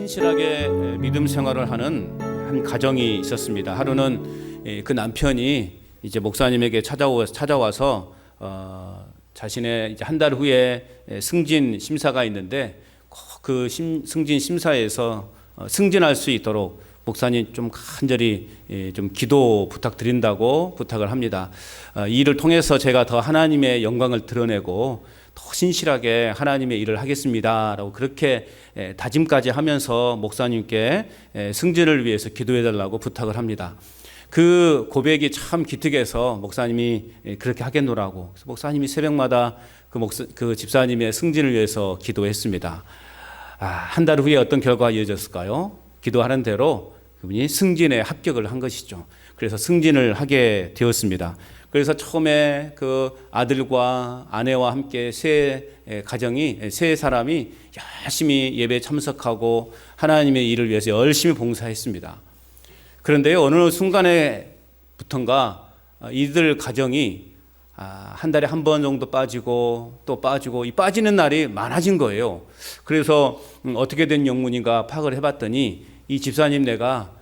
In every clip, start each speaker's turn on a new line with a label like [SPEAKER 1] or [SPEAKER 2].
[SPEAKER 1] 신실하게 믿음 생활을 하는 한 가정이 있었습니다. 하루는 그 남편이 이제 목사님에게 찾아와서 자신의 이제 한 달 후에 승진 심사가 있는데 그 승진 심사에서 승진할 수 있도록 목사님 좀 간절히 좀 기도 부탁드린다고 부탁을 합니다. 이 일을 통해서 제가 더 하나님의 영광을 드러내고 더 신실하게 하나님의 일을 하겠습니다라고 그렇게 다짐까지 하면서 목사님께 승진을 위해서 기도해달라고 부탁을 합니다. 그 고백이 참 기특해서 목사님이 그렇게 하겠노라고, 그래서 목사님이 새벽마다 그 집사님의 승진을 위해서 기도했습니다. 한 달 후에 어떤 결과가 이어졌을까요? 기도하는 대로 그분이 승진에 합격을 한 것이죠. 그래서 승진을 하게 되었습니다. 그래서 처음에 그 아들과 아내와 함께 세 사람이 열심히 예배에 참석하고 하나님의 일을 위해서 열심히 봉사했습니다. 그런데 어느 순간에부턴가 이들 가정이 한 달에 한 번 정도 빠지고 또 빠지고 이 빠지는 날이 많아진 거예요. 그래서 어떻게 된 영문인가 파악을 해봤더니 이 집사님 내가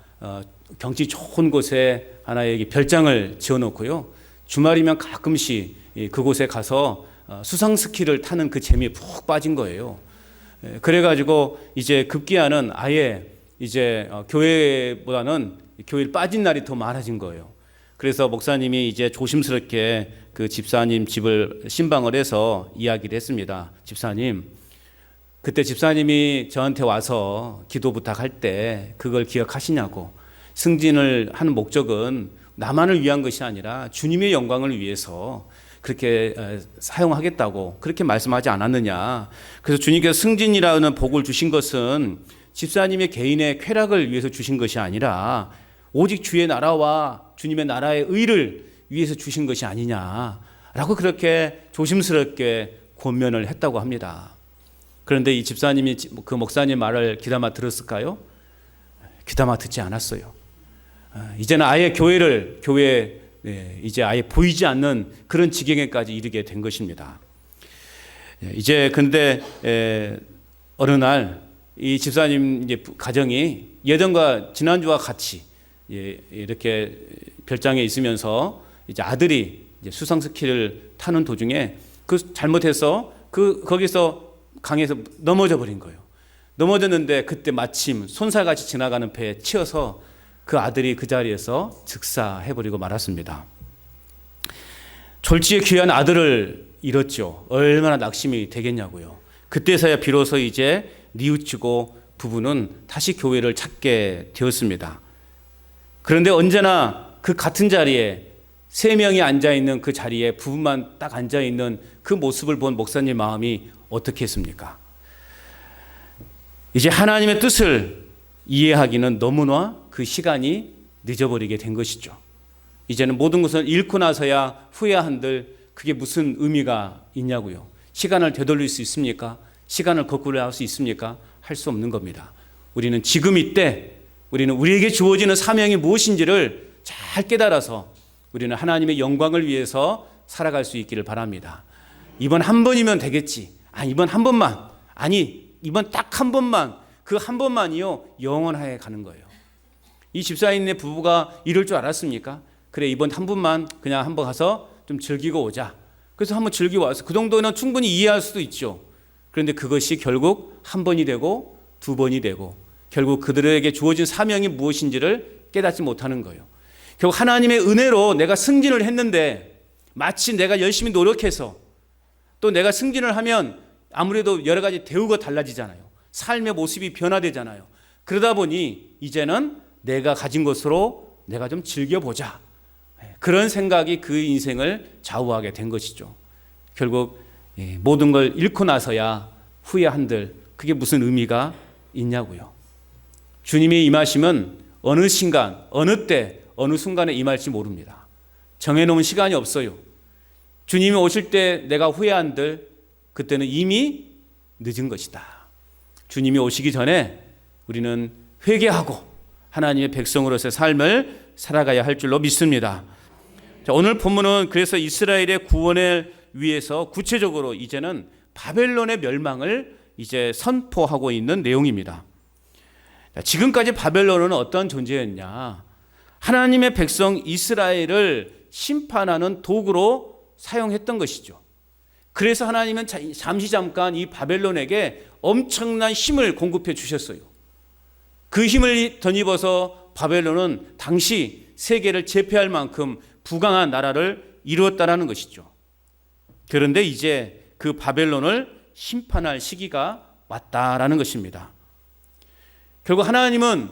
[SPEAKER 1] 경치 좋은 곳에 하나의 별장을 지어놓고요, 주말이면 가끔씩 그곳에 가서 수상 스키를 타는 그 재미에 푹 빠진 거예요. 그래가지고 이제 급기야는 아예 이제 교회보다는 교회를 빠진 날이 더 많아진 거예요. 그래서 목사님이 이제 조심스럽게 그 집사님 집을 신방을 해서 이야기를 했습니다. 집사님, 그때 집사님이 저한테 와서 기도 부탁할 때 그걸 기억하시냐고. 승진을 하는 목적은 나만을 위한 것이 아니라 주님의 영광을 위해서 그렇게 사용하겠다고 그렇게 말씀하지 않았느냐. 그래서 주님께서 승진이라는 복을 주신 것은 집사님의 개인의 쾌락을 위해서 주신 것이 아니라 오직 주의 나라와 주님의 나라의 의를 위해서 주신 것이 아니냐라고 그렇게 조심스럽게 권면을 했다고 합니다. 그런데 이 집사님이 그 목사님 말을 귀담아 들었을까요? 귀담아 듣지 않았어요. 이제는 아예 교회에 이제 아예 보이지 않는 그런 지경에까지 이르게 된 것입니다. 이제 근데 어느 날 이 집사님 이제 가정이 예전과 지난주와 같이 이렇게 별장에 있으면서 이제 아들이 이제 수상 스키를 타는 도중에 잘못해서 거기서 강에서 넘어져 버린 거예요. 넘어졌는데 그때 마침 손살같이 지나가는 배에 치여서 그 아들이 그 자리에서 즉사해버리고 말았습니다. 졸지에 귀한 아들을 잃었죠. 얼마나 낙심이 되겠냐고요. 그때서야 비로소 이제 뉘우치고 부부는 다시 교회를 찾게 되었습니다. 그런데 언제나 그 같은 자리에 세 명이 앉아있는 그 자리에 부부만 딱 앉아있는 그 모습을 본 목사님 마음이 어떻게 했습니까? 이제 하나님의 뜻을 이해하기는 너무나 그 시간이 늦어버리게 된 것이죠. 이제는 모든 것을 잃고 나서야 후회한들 그게 무슨 의미가 있냐고요. 시간을 되돌릴 수 있습니까? 시간을 거꾸로 할 수 있습니까? 할 수 없는 겁니다. 우리는 지금 이때 우리는 우리에게 주어지는 사명이 무엇인지를 잘 깨달아서 우리는 하나님의 영광을 위해서 살아갈 수 있기를 바랍니다. 이번 한 번이면 되겠지. 이번 한 번만. 이번 딱 한 번만. 그 한 번만이요, 영원하게 가는 거예요. 이 집사님네 부부가 이럴 줄 알았습니까? 그래, 이번 한 번만 그냥 한번 가서 좀 즐기고 오자. 그래서 한번 즐기고 와서 그 정도는 충분히 이해할 수도 있죠. 그런데 그것이 결국 한 번이 되고 두 번이 되고 결국 그들에게 주어진 사명이 무엇인지를 깨닫지 못하는 거예요. 결국 하나님의 은혜로 내가 승진을 했는데 마치 내가 열심히 노력해서 또 내가 승진을 하면 아무래도 여러 가지 대우가 달라지잖아요. 삶의 모습이 변화되잖아요. 그러다 보니 이제는 내가 가진 것으로 내가 좀 즐겨보자. 그런 생각이 그 인생을 좌우하게 된 것이죠. 결국 모든 걸 잃고 나서야 후회한들 그게 무슨 의미가 있냐고요. 주님이 임하시면 어느 순간, 어느 때, 어느 순간에 임할지 모릅니다. 정해놓은 시간이 없어요. 주님이 오실 때 내가 후회한들 그때는 이미 늦은 것이다. 주님이 오시기 전에 우리는 회개하고 하나님의 백성으로서의 삶을 살아가야 할 줄로 믿습니다. 자, 오늘 본문은 그래서 이스라엘의 구원을 위해서 구체적으로 이제는 바벨론의 멸망을 이제 선포하고 있는 내용입니다. 지금까지 바벨론은 어떤 존재였냐? 하나님의 백성 이스라엘을 심판하는 도구로 사용했던 것이죠. 그래서 하나님은 잠시 잠깐 이 바벨론에게 엄청난 힘을 공급해 주셨어요. 그 힘을 덧입어서 바벨론은 당시 세계를 제패할 만큼 부강한 나라를 이루었다라는 것이죠. 그런데 이제 그 바벨론을 심판할 시기가 왔다라는 것입니다. 결국 하나님은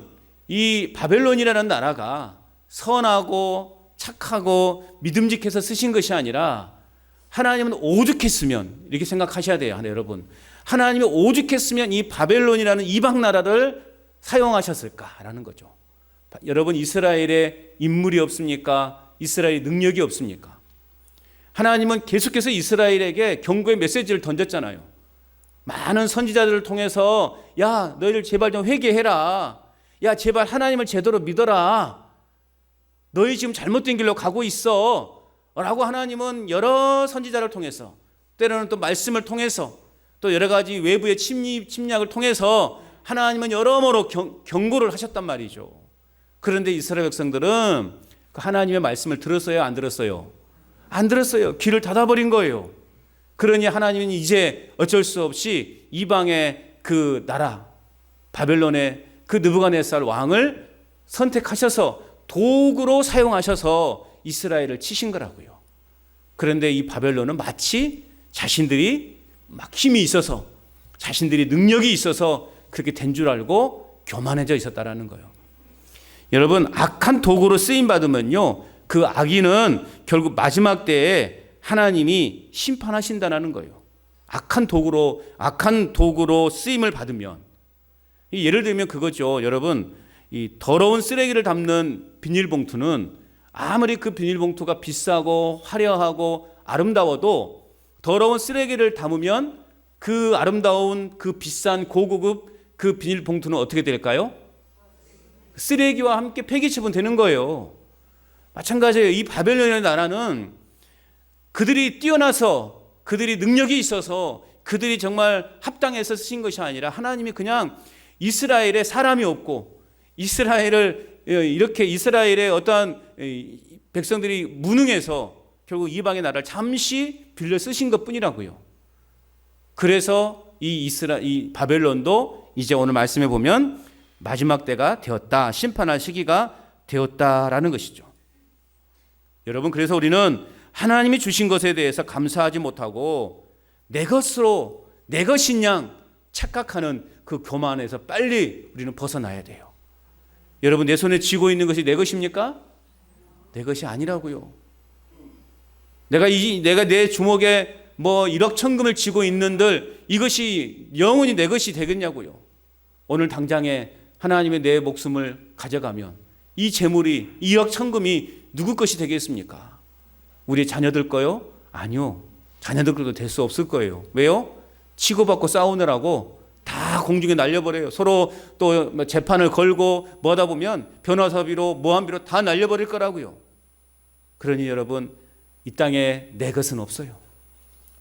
[SPEAKER 1] 이 바벨론이라는 나라가 선하고 착하고 믿음직해서 쓰신 것이 아니라 하나님은 오죽했으면, 이렇게 생각하셔야 돼요, 여러분. 하나님이 오죽했으면 이 바벨론이라는 이방 나라를 사용하셨을까라는 거죠. 여러분, 이스라엘에 인물이 없습니까? 이스라엘의 능력이 없습니까? 하나님은 계속해서 이스라엘에게 경고의 메시지를 던졌잖아요. 많은 선지자들을 통해서 야, 너희들 제발 좀 회개해라. 야, 제발 하나님을 제대로 믿어라. 너희 지금 잘못된 길로 가고 있어. 라고 하나님은 여러 선지자를 통해서, 때로는 또 말씀을 통해서, 또 여러 가지 외부의 침략을 통해서 하나님은 여러모로 경고를 하셨단 말이죠. 그런데 이스라엘 백성들은 그 하나님의 말씀을 들었어요, 안 들었어요? 안 들었어요. 귀를 닫아버린 거예요. 그러니 하나님은 이제 어쩔 수 없이 이방의 그 나라, 바벨론의 그 느부갓네살 왕을 선택하셔서 도구로 사용하셔서 이스라엘을 치신 거라고요. 그런데 이 바벨론은 마치 자신들이 막 힘이 있어서, 자신들이 능력이 있어서 그렇게 된 줄 알고 교만해져 있었다라는 거예요. 여러분, 악한 도구로 쓰임 받으면요, 그 악인은 결국 마지막 때에 하나님이 심판하신다는 거예요. 악한 도구로 쓰임을 받으면. 예를 들면 그거죠. 여러분, 이 더러운 쓰레기를 담는 비닐봉투는 아무리 그 비닐봉투가 비싸고 화려하고 아름다워도 더러운 쓰레기를 담으면 그 아름다운 그 비싼 고고급 그 비닐봉투는 어떻게 될까요? 쓰레기와 함께 폐기처분 되는 거예요. 마찬가지예요. 이 바벨론이라는 나라는 그들이 뛰어나서, 그들이 능력이 있어서, 그들이 정말 합당해서 쓰신 것이 아니라 하나님이 그냥 이스라엘에 사람이 없고, 이스라엘의 어떠한 백성들이 무능해서 결국 이방의 나라를 잠시 빌려 쓰신 것 뿐이라고요. 그래서 이 바벨론도 이제 오늘 말씀해 보면 마지막 때가 되었다, 심판할 시기가 되었다라는 것이죠. 여러분, 그래서 우리는 하나님이 주신 것에 대해서 감사하지 못하고 내 것으로, 내 것인 양 착각하는 그 교만에서 빨리 우리는 벗어나야 돼요. 여러분, 내 손에 쥐고 있는 것이 내 것입니까? 내 것이 아니라고요. 내가 내 주먹에 뭐 1억 천금을 쥐고 있는들 이것이 영원히 내 것이 되겠냐고요. 오늘 당장에 하나님의 내 목숨을 가져가면 이 재물이 2억 천금이 누구 것이 되겠습니까? 우리 자녀들 거요? 아니요. 자녀들 것도 될 수 없을 거예요. 왜요? 치고받고 싸우느라고 다 공중에 날려버려요. 서로 또 재판을 걸고 뭐하다 보면 변호사비로 모함비로 다 날려버릴 거라고요. 그러니 여러분, 이 땅에 내 것은 없어요.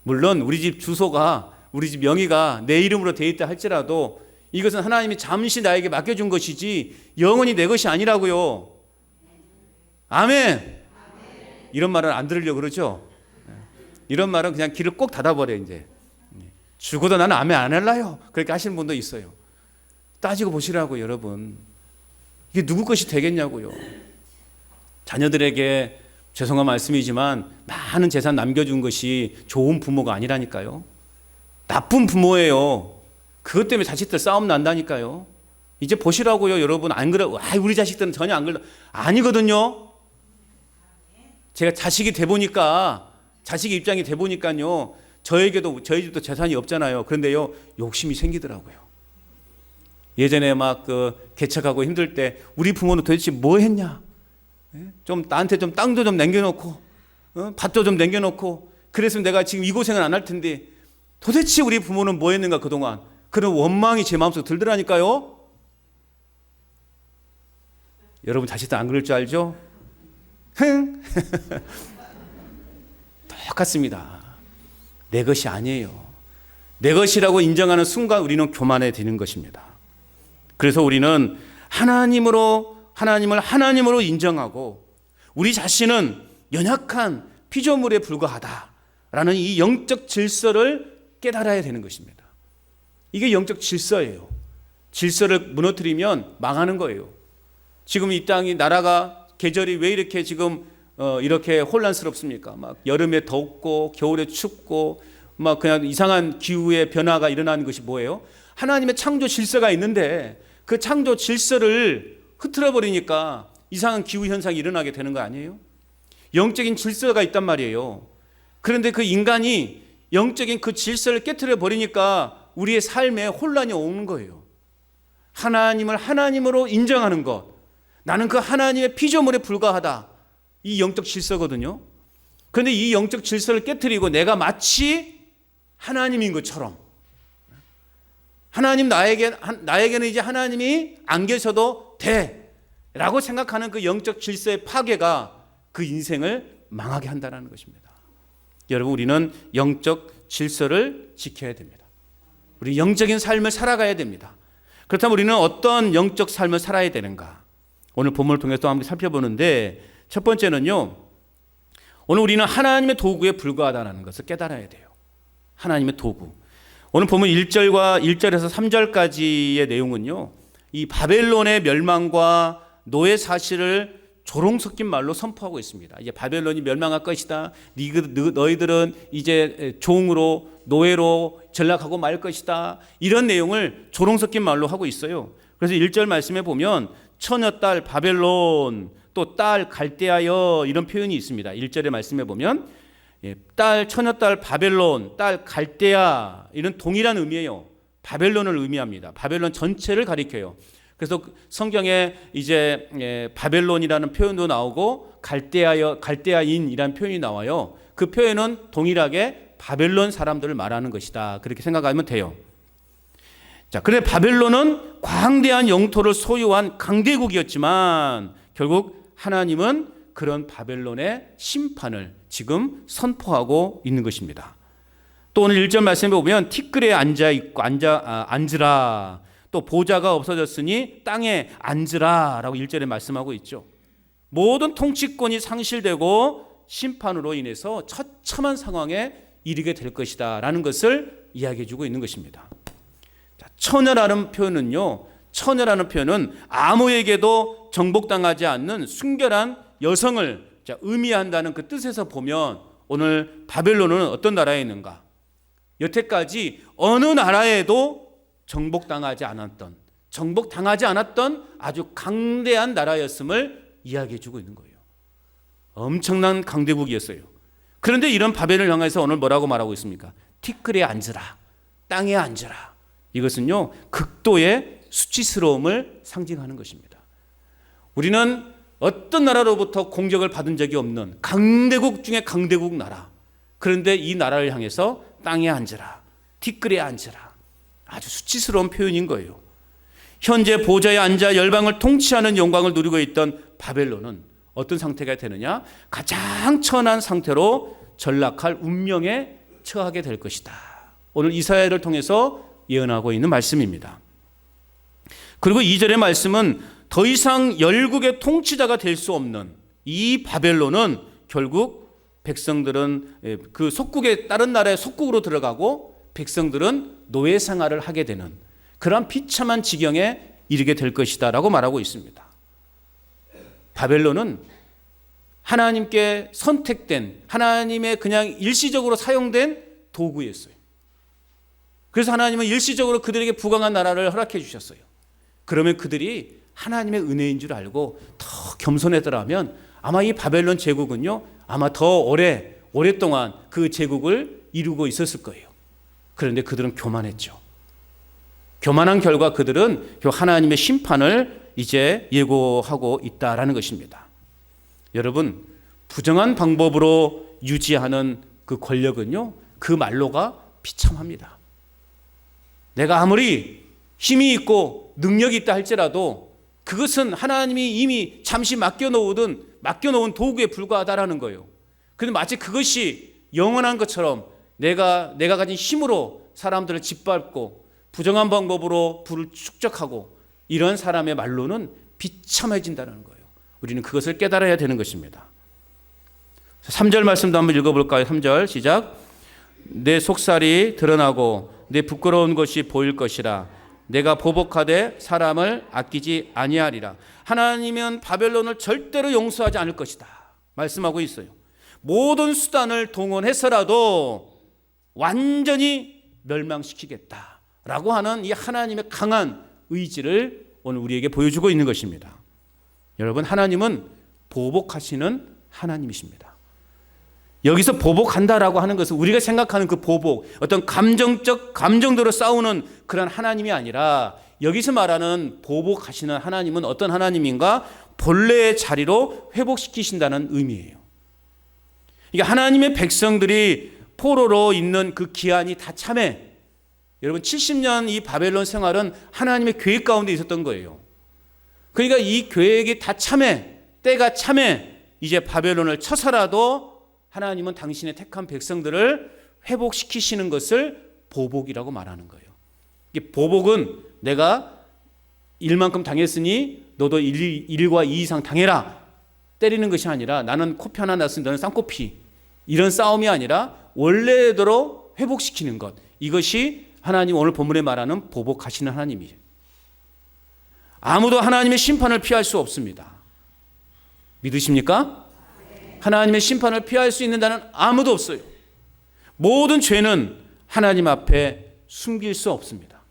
[SPEAKER 1] 물론 우리 집 주소가, 우리 집 명의가 내 이름으로 돼 있다 할지라도 이것은 하나님이 잠시 나에게 맡겨준 것이지 영원히 내 것이 아니라고요. 아멘. 이런 말은 안 들으려고 그러죠. 이런 말은 그냥 귀를 꼭 닫아버려. 이제 죽어도 나는 아멘 안 할라요, 그렇게 하시는 분도 있어요. 따지고 보시라고. 여러분, 이게 누구 것이 되겠냐고요. 자녀들에게 죄송한 말씀이지만 많은 재산 남겨준 것이 좋은 부모가 아니라니까요. 나쁜 부모예요. 그것 때문에 자식들 싸움 난다니까요. 이제 보시라고요. 여러분, 안 그래? 우리 자식들은 전혀 안 그래. 아니거든요. 제가 자식이 돼보니까, 자식의 입장이 돼보니까요, 저희 집도 재산이 없잖아요. 그런데요, 욕심이 생기더라고요. 예전에 막 개척하고 힘들 때 우리 부모는 도대체 뭐 했냐? 좀 나한테 좀 땅도 좀 남겨놓고, 밭도 좀 남겨놓고, 그랬으면 내가 지금 이 고생을 안 할 텐데 도대체 우리 부모는 뭐 했는가 그동안. 그런 원망이 제 마음속에 들더라니까요. 여러분 자식도 안 그럴 줄 알죠? 똑같습니다. 내 것이 아니에요. 내 것이라고 인정하는 순간 우리는 교만해지는 것입니다. 그래서 우리는 하나님을 하나님으로 인정하고 우리 자신은 연약한 피조물에 불과하다라는 이 영적 질서를 깨달아야 되는 것입니다. 이게 영적 질서예요. 질서를 무너뜨리면 망하는 거예요. 지금 이 땅이 나라가 계절이 왜 이렇게 지금 이렇게 혼란스럽습니까? 막 여름에 덥고 겨울에 춥고 막 그냥 이상한 기후의 변화가 일어나는 것이 뭐예요? 하나님의 창조 질서가 있는데 그 창조 질서를 흐트러 버리니까 이상한 기후 현상이 일어나게 되는 거 아니에요? 영적인 질서가 있단 말이에요. 그런데 그 인간이 영적인 그 질서를 깨트려 버리니까 우리의 삶에 혼란이 오는 거예요. 하나님을 하나님으로 인정하는 것, 나는 그 하나님의 피조물에 불과하다, 이 영적 질서거든요. 그런데 이 영적 질서를 깨트리고 내가 마치 하나님인 것처럼, 하나님 나에게는 이제 하나님이 안 계셔도 돼 라고 생각하는 그 영적 질서의 파괴가 그 인생을 망하게 한다는 것입니다. 여러분, 우리는 영적 질서를 지켜야 됩니다. 우리 영적인 삶을 살아가야 됩니다. 그렇다면 우리는 어떤 영적 삶을 살아야 되는가? 오늘 본문을 통해서 또 한번 살펴보는데, 첫 번째는요, 오늘 우리는 하나님의 도구에 불과하다는 것을 깨달아야 돼요. 하나님의 도구. 오늘 본문 1절에서 3절까지의 내용은요, 이 바벨론의 멸망과 노예 사실을 조롱 섞인 말로 선포하고 있습니다. 이제 바벨론이 멸망할 것이다. 너희들은 이제 종으로, 노예로 전락하고 말 것이다. 이런 내용을 조롱 섞인 말로 하고 있어요. 그래서 1절 말씀에 보면 처녀딸 바벨론, 또 딸 갈대아여, 이런 표현이 있습니다. 1절의 말씀에 보면 처녀딸 바벨론, 딸 갈대아, 이런 동일한 의미예요. 바벨론을 의미합니다. 바벨론 전체를 가리켜요. 그래서 성경에 이제 바벨론이라는 표현도 나오고 갈대아인이라는 표현이 나와요. 그 표현은 동일하게 바벨론 사람들을 말하는 것이다, 그렇게 생각하면 돼요. 자, 그런데 바벨론은 광대한 영토를 소유한 강대국이었지만 결국 하나님은 그런 바벨론의 심판을 지금 선포하고 있는 것입니다. 또 오늘 1절 말씀에 보면 티끌에 앉으라, 또 보좌가 없어졌으니 땅에 앉으라 라고 1절에 말씀하고 있죠. 모든 통치권이 상실되고 심판으로 인해서 처참한 상황에 이르게 될 것이다 라는 것을 이야기해 주고 있는 것입니다. 처녀라는 표현은 아무에게도 정복당하지 않는 순결한 여성을 의미한다는 그 뜻에서 보면 오늘 바벨론은 어떤 나라에 있는가? 여태까지 어느 나라에도 정복당하지 않았던 아주 강대한 나라였음을 이야기해 주고 있는 거예요. 엄청난 강대국이었어요. 그런데 이런 바벨을 향해서 오늘 뭐라고 말하고 있습니까? 티끌에 앉으라, 땅에 앉으라. 이것은요, 극도의 수치스러움을 상징하는 것입니다. 우리는 어떤 나라로부터 공격을 받은 적이 없는 강대국 중에 강대국 나라, 그런데 이 나라를 향해서 땅에 앉으라, 티끌에 앉으라, 아주 수치스러운 표현인 거예요. 현재 보좌에 앉아 열방을 통치하는 영광을 누리고 있던 바벨론은 어떤 상태가 되느냐? 가장 천한 상태로 전락할 운명에 처하게 될 것이다. 오늘 이사야를 통해서 예언하고 있는 말씀입니다. 그리고 2절의 말씀은 더 이상 열국의 통치자가 될 수 없는 이 바벨론은 결국 백성들은 그 속국의 다른 나라의 속국으로 들어가고 백성들은 노예 생활을 하게 되는 그러한 비참한 지경에 이르게 될 것이다 라고 말하고 있습니다. 바벨론은 하나님께 선택된, 하나님의 그냥 일시적으로 사용된 도구였어요. 그래서 하나님은 일시적으로 그들에게 부강한 나라를 허락해 주셨어요. 그러면 그들이 하나님의 은혜인 줄 알고 더 겸손하더라면 아마 이 바벨론 제국은요, 아마 더 오랫동안 그 제국을 이루고 있었을 거예요. 그런데 그들은 교만했죠. 교만한 결과 그들은 하나님의 심판을 이제 예고하고 있다라는 것입니다. 여러분, 부정한 방법으로 유지하는 그 권력은요, 그 말로가 비참합니다. 내가 아무리 힘이 있고 능력이 있다 할지라도 그것은 하나님이 이미 잠시 맡겨놓은 도구에 불과하다라는 거예요. 그런데 마치 그것이 영원한 것처럼 내가 가진 힘으로 사람들을 짓밟고 부정한 방법으로 부를 축적하고 이런 사람의 말로는 비참해진다는 거예요. 우리는 그것을 깨달아야 되는 것입니다. 3절 말씀도 한번 읽어볼까요? 3절 시작. 내 속살이 드러나고 내 부끄러운 것이 보일 것이라. 내가 보복하되 사람을 아끼지 아니하리라. 하나님은 바벨론을 절대로 용서하지 않을 것이다 말씀하고 있어요. 모든 수단을 동원해서라도 완전히 멸망시키겠다라고 하는 이 하나님의 강한 의지를 오늘 우리에게 보여주고 있는 것입니다. 여러분, 하나님은 보복하시는 하나님이십니다. 여기서 보복한다라고 하는 것은 우리가 생각하는 그 보복, 어떤 감정대로 싸우는 그런 하나님이 아니라, 여기서 말하는 보복하시는 하나님은 어떤 하나님인가? 본래의 자리로 회복시키신다는 의미예요. 이게 하나님의 백성들이 포로로 있는 그 기한이 다 참해. 여러분, 70년 이 바벨론 생활은 하나님의 계획 가운데 있었던 거예요. 그러니까 이 계획이 다 참해, 때가 참해, 이제 바벨론을 쳐서라도 하나님은 당신의 택한 백성들을 회복시키시는 것을 보복이라고 말하는 거예요. 이게 보복은 내가 1만큼 당했으니 너도 1과 2 이상 당해라, 때리는 것이 아니라 나는 코피 하나 났으니 너는 쌍코피, 이런 싸움이 아니라 원래대로 회복시키는 것, 이것이 하나님 오늘 본문에 말하는 보복하시는 하나님이에요. 아무도 하나님의 심판을 피할 수 없습니다. 믿으십니까? 하나님의 심판을 피할 수 있는 자는 아무도 없어요. 모든 죄는 하나님 앞에 숨길 수 없습니다.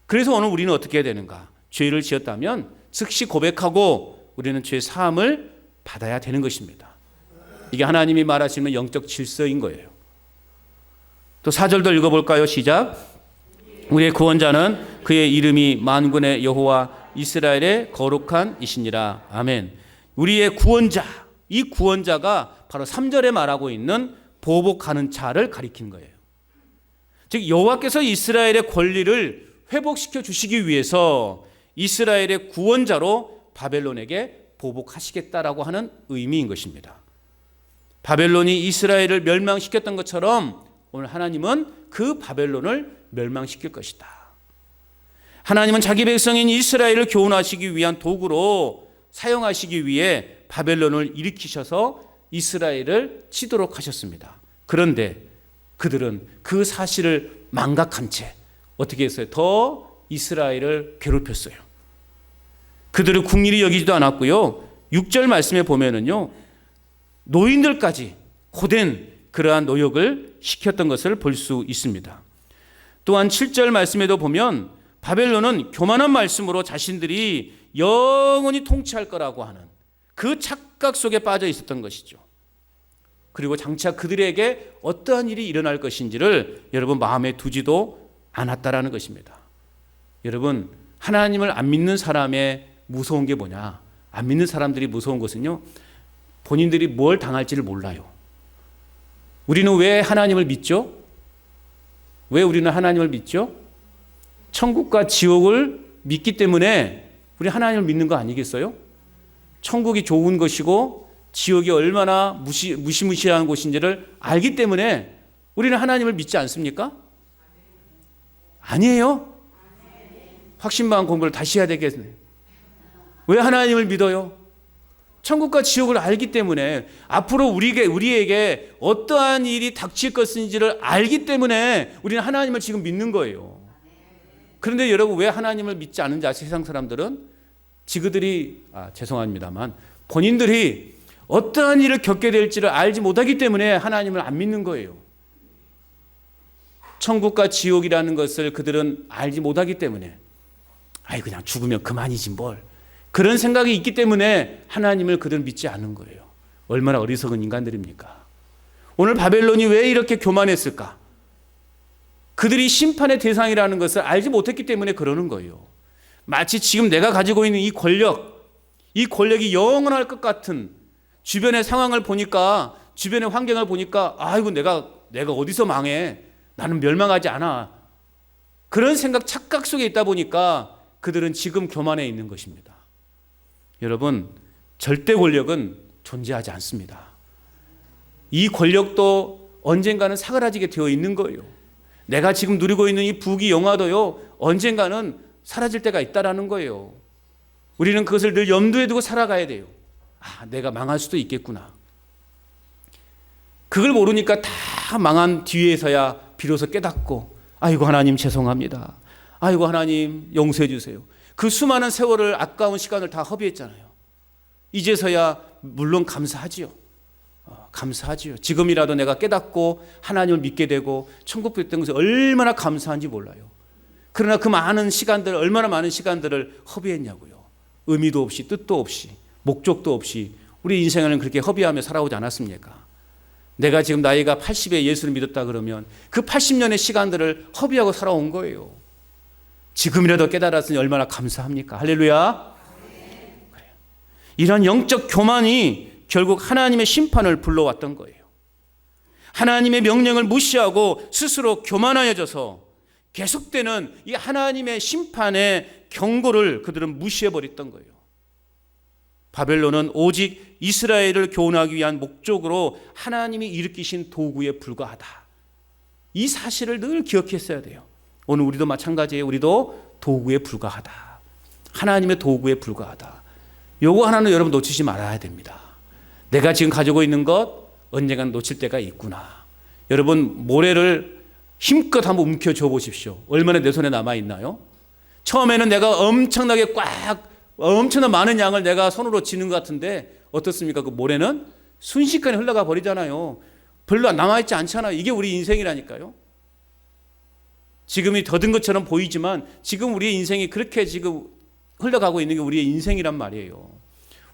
[SPEAKER 1] 그래서 오늘 우리는 어떻게 해야 되는가? 죄를 지었다면 즉시 고백하고 우리는 죄 사함을 받아야 되는 것입니다. 이게 하나님이 말하시는 영적 질서인 거예요. 또 4절도 읽어볼까요? 시작. 우리의 구원자는 그의 이름이 만군의 여호와 이스라엘의 거룩한 이시니라. 아멘. 우리의 구원자, 이 구원자가 바로 3절에 말하고 있는 보복하는 자를 가리키는 거예요. 즉 여호와께서 이스라엘의 권리를 회복시켜 주시기 위해서 이스라엘의 구원자로 바벨론에게 보복하시겠다라고 하는 의미인 것입니다. 바벨론이 이스라엘을 멸망시켰던 것처럼 오늘 하나님은 그 바벨론을 멸망시킬 것이다. 하나님은 자기 백성인 이스라엘을 교훈하시기 위한 도구로 사용하시기 위해 바벨론을 일으키셔서 이스라엘을 치도록 하셨습니다. 그런데 그들은 그 사실을 망각한 채 어떻게 했어요? 더 이스라엘을 괴롭혔어요. 그들을 국리를 여기지도 않았고요. 6절 말씀에 보면은요, 노인들까지 고된 그러한 노역을 시켰던 것을 볼 수 있습니다. 또한 7절 말씀에도 보면 바벨론은 교만한 말씀으로 자신들이 영원히 통치할 거라고 하는 그 착각 속에 빠져 있었던 것이죠. 그리고 장차 그들에게 어떠한 일이 일어날 것인지를 여러분 마음에 두지도 않았다라는 것입니다. 여러분, 하나님을 안 믿는 사람의 무서운 게 뭐냐? 안 믿는 사람들이 무서운 것은요, 본인들이 뭘 당할지를 몰라요. 우리는 왜 하나님을 믿죠? 왜 우리는 하나님을 믿죠? 천국과 지옥을 믿기 때문에 우리 하나님을 믿는 거 아니겠어요? 천국이 좋은 것이고 지옥이 얼마나 무시무시한 곳인지를 알기 때문에 우리는 하나님을 믿지 않습니까? 아니에요. 확신반 공부를 다시 해야 되겠네요. 왜 하나님을 믿어요? 천국과 지옥을 알기 때문에, 앞으로 우리에게 어떠한 일이 닥칠 것인지를 알기 때문에 우리는 하나님을 지금 믿는 거예요. 그런데 여러분, 왜 하나님을 믿지 않는지 아세요? 세상 사람들은 죄송합니다만 본인들이 어떠한 일을 겪게 될지를 알지 못하기 때문에 하나님을 안 믿는 거예요. 천국과 지옥이라는 것을 그들은 알지 못하기 때문에 그냥 죽으면 그만이지 뭘, 그런 생각이 있기 때문에 하나님을 그들은 믿지 않는 거예요. 얼마나 어리석은 인간들입니까? 오늘 바벨론이 왜 이렇게 교만했을까? 그들이 심판의 대상이라는 것을 알지 못했기 때문에 그러는 거예요. 마치 지금 내가 가지고 있는 이 권력이 영원할 것 같은 주변의 상황을 보니까, 주변의 환경을 보니까 내가 어디서 망해, 나는 멸망하지 않아, 그런 착각 속에 있다 보니까 그들은 지금 교만해 있는 것입니다. 여러분, 절대 권력은 존재하지 않습니다. 이 권력도 언젠가는 사그라지게 되어 있는 거예요. 내가 지금 누리고 있는 이 부귀 영화도요, 언젠가는 사라질 때가 있다라는 거예요. 우리는 그것을 늘 염두에 두고 살아가야 돼요. 내가 망할 수도 있겠구나. 그걸 모르니까 다 망한 뒤에서야 비로소 깨닫고, 아이고 하나님 죄송합니다. 아이고 하나님 용서해 주세요. 그 수많은 세월을, 아까운 시간을 다 허비했잖아요. 이제서야 물론 감사하지요. 감사하지요. 지금이라도 내가 깨닫고 하나님을 믿게 되고 천국 뵙던 것이 얼마나 감사한지 몰라요. 그러나 그 많은 시간들, 얼마나 많은 시간들을 허비했냐고요. 의미도 없이, 뜻도 없이, 목적도 없이 우리 인생을 그렇게 허비하며 살아오지 않았습니까? 내가 지금 나이가 80에 예수를 믿었다 그러면 그 80년의 시간들을 허비하고 살아온 거예요. 지금이라도 깨달았으니 얼마나 감사합니까? 할렐루야. 그래요. 이런 영적 교만이 결국 하나님의 심판을 불러왔던 거예요. 하나님의 명령을 무시하고 스스로 교만하여져서 계속되는 이 하나님의 심판의 경고를 그들은 무시해버렸던 거예요. 바벨론은 오직 이스라엘을 교훈하기 위한 목적으로 하나님이 일으키신 도구에 불과하다. 이 사실을 늘 기억했어야 돼요. 오늘 우리도 마찬가지예요. 우리도 도구에 불과하다. 하나님의 도구에 불과하다. 요거 하나는 여러분 놓치지 말아야 됩니다. 내가 지금 가지고 있는 것 언젠간 놓칠 때가 있구나. 여러분 모래를 힘껏 한번 움켜쥐어 보십시오. 얼마나 내 손에 남아있나요? 처음에는 내가 엄청나게 엄청난 많은 양을 내가 손으로 쥐는 것 같은데 어떻습니까? 그 모래는 순식간에 흘러가 버리잖아요. 별로 남아있지 않잖아요. 이게 우리 인생이라니까요. 지금이 더딘 것처럼 보이지만 지금 우리의 인생이 그렇게 지금 흘러가고 있는 게 우리의 인생이란 말이에요.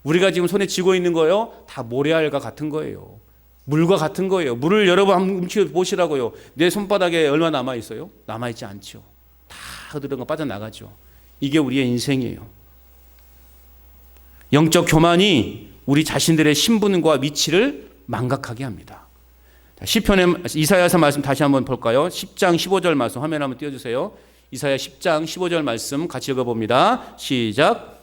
[SPEAKER 1] 우리가 지금 손에 쥐고 있는 거요, 다 모래알과 같은 거예요. 물과 같은 거예요. 물을 여러분 한번 움켜 보시라고요. 내 손바닥에 얼마 남아있어요? 남아있지 않죠. 다 흐드러진 거 빠져나가죠. 이게 우리의 인생이에요. 영적 교만이 우리 자신들의 신분과 위치를 망각하게 합니다. 시편의 이사야서 말씀 다시 한번 볼까요? 10장 15절 말씀 화면 한번 띄워주세요. 이사야 10장 15절 말씀 같이 읽어봅니다. 시작.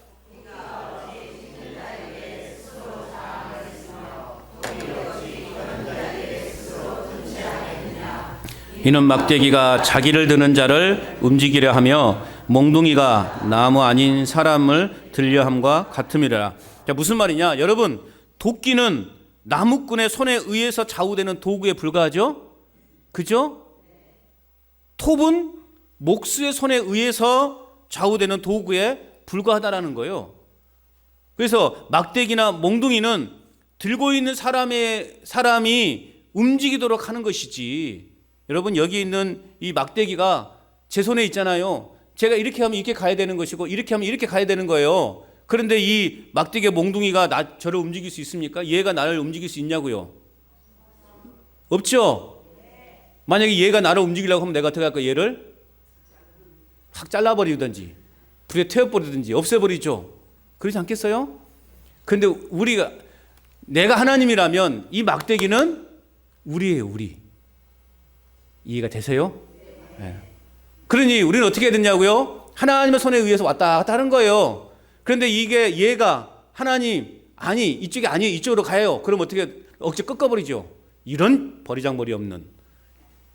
[SPEAKER 1] 이는 막대기가 자기를 드는 자를 움직이려 하며 몽둥이가 나무 아닌 사람을 들려함과 같음이라. 자, 무슨 말이냐? 여러분, 도끼는 나무꾼의 손에 의해서 좌우되는 도구에 불과하죠? 그죠? 톱은 목수의 손에 의해서 좌우되는 도구에 불과하다라는 거예요. 그래서 막대기나 몽둥이는 들고 있는 사람이 움직이도록 하는 것이지. 여러분 여기 있는 이 막대기가 제 손에 있잖아요. 제가 이렇게 하면 이렇게 가야 되는 것이고 이렇게 하면 이렇게 가야 되는 거예요. 그런데 이 막대기의 몽둥이가 저를 움직일 수 있습니까? 얘가 나를 움직일 수 있냐고요? 없죠? 만약에 얘가 나를 움직이려고 하면 내가 어떻게 할까? 얘를 확 잘라버리든지 불에 태워버리든지 없애버리죠. 그렇지 않겠어요? 그런데 내가 하나님이라면 이 막대기는 우리예요. 우리. 이해가 되세요? 네. 그러니 우리는 어떻게 해야 되냐고요? 하나님의 손에 의해서 왔다 갔다 하는 거예요. 그런데 얘가 하나님 아니 이쪽이 아니에요. 이쪽으로 가요. 그럼 어떻게 억지 꺾어버리죠. 이런 버리장머리 없는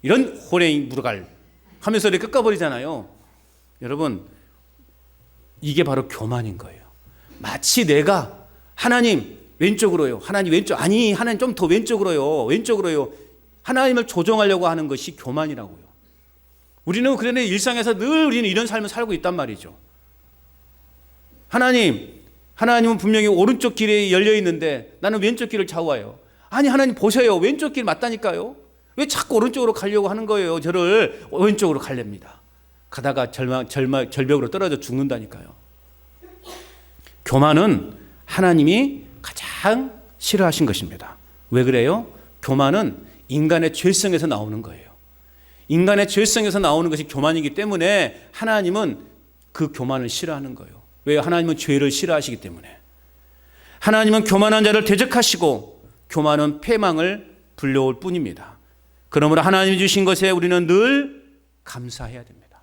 [SPEAKER 1] 이런 호랭이 무르갈 하면서 이렇게 꺾어버리잖아요. 여러분 이게 바로 교만인 거예요. 마치 내가 하나님 왼쪽으로요. 하나님 왼쪽 아니 하나님 좀 더 왼쪽으로요. 하나님을 조종하려고 하는 것이 교만이라고요. 우리는 그러니 일상에서 늘 우리는 이런 삶을 살고 있단 말이죠. 하나님은 분명히 오른쪽 길에 열려 있는데 나는 왼쪽 길을 좌우해요. 아니 하나님 보세요. 왼쪽 길 맞다니까요. 왜 자꾸 오른쪽으로 가려고 하는 거예요. 저를 왼쪽으로 가렵니다. 가다가 절벽으로 떨어져 죽는다니까요. 교만은 하나님이 가장 싫어하신 것입니다. 왜 그래요? 교만은 인간의 죄성에서 나오는 거예요. 인간의 죄성에서 나오는 것이 교만이기 때문에 하나님은 그 교만을 싫어하는 거예요. 왜? 하나님은 죄를 싫어하시기 때문에. 하나님은 교만한 자를 대적하시고 교만은 패망을 불러올 뿐입니다. 그러므로 하나님이 주신 것에 우리는 늘 감사해야 됩니다.